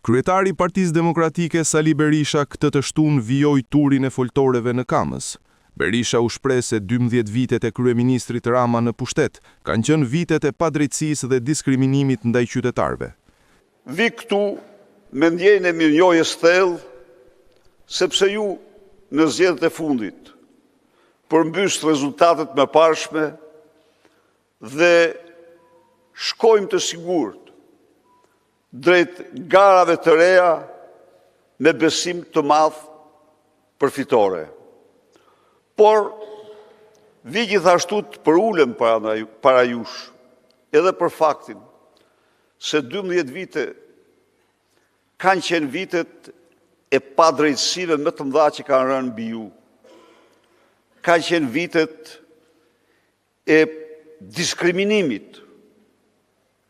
Kryetari i Partisë Demokratike Sali Berisha këtë të shtunë vijoi turin e foltoreve në Kamës. Berisha u shpreh se 12 vitet e kryeministrit Rama në pushtet kanë qenë vitet e padrejtësisë dhe diskriminimit ndaj qytetarëve. Vi këtu me ndjenjën e mirënjohjes thellë, sepse ju në zgjedhjet e fundit përmbys rezultatet më parshme dhe shkojmë të sigurt drejt garave të reja me besim të madh përfitore. Por, vi gjithashtu të përulem para jush, edhe për faktin se 12 vite kanë qenë vitet e padrejtësive më të mëdha që kanë rënë mbi ju. Kanë qenë vitet e diskriminimit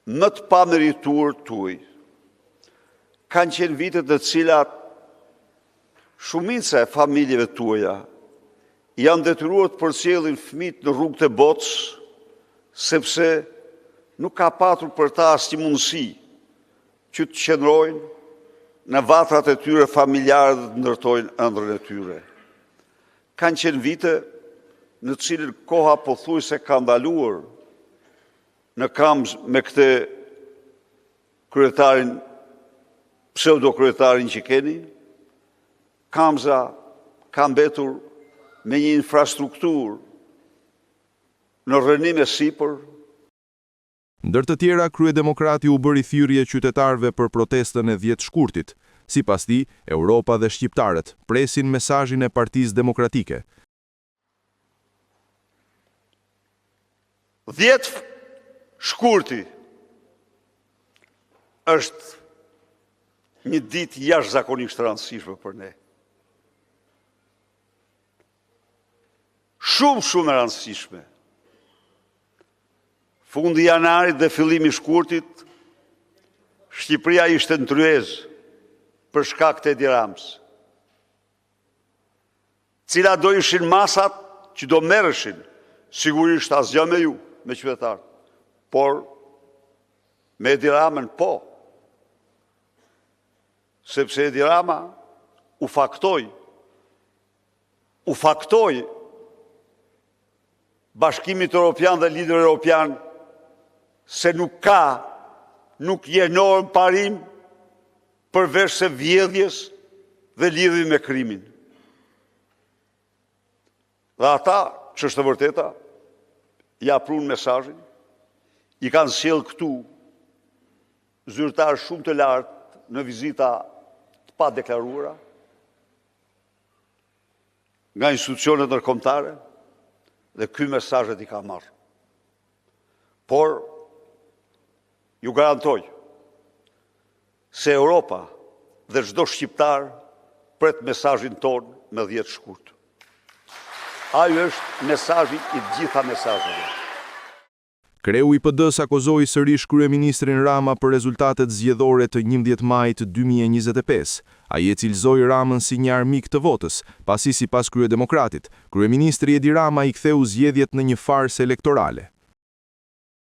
më të pamerituar tuaj. Kanë qenë vitet në cilat shumica e familjeve tuaja janë detyruar të përcjellin fëmijët në rrugët e botës, sepse nuk ka patur për ta asnjë mundësi që të qëndrojnë në vatrat e tyre familjare dhe të ndërtojnë ëndrrën e tyre. Kanë qenë vite në të cilën koha pothuajse ka ndaluar në Kamës me këtë kryetarin, pseudo-kryetarin që keni. Kamza ka mbetur me një infrastrukturë në rrënim e sipër. Ndër të tjera, kryedemokrati u bëri thirrje qytetarëve për protestën e 10 shkurtit. Sipas tij, Europa dhe shqiptarët presin mesazhin e Partisë Demokratike. 10 shkurti është një ditë jashtëzakonisht e rëndësishme për ne. Shumë e rëndësishme. Fundi janarit dhe fillimi i shkurtit, Shqipëria ishte në tryezë për shkak të Edi Ramës. Cila do ishin masat që do merreshin, sigurisht asgjë me ju, me qytetarët, por me Edi Ramën po. Sepse Edi Rama u faktoi Bashkimit Evropian dhe lider Evropian se nuk jenohen parim përveç se vjedhjes dhe lidhje me krimin. Dhe ata, që është e vërteta, ja prun mesazhin, i kanë sjell këtu zyrtar shumë të lartë në vizita të pa deklaruara nga institucionet ndërkombëtare, dhe ky mesazhet i ka marrë. Por, ju garantoj se Europa dhe çdo shqiptar pret mesazhin ton me 10 shkurt. Ai është mesazhi i të gjitha mesazheve. Kreu i PD-s akuzoi sërish kryeministrin Rama për rezultatet zgjedhore të 11 majit 2025. Ai e cilëzoi Ramën si një armik të votës, pasi sipas kryedemokratit, kryeministri Edi Rama i ktheu zgjedhjet në një farsë elektorale.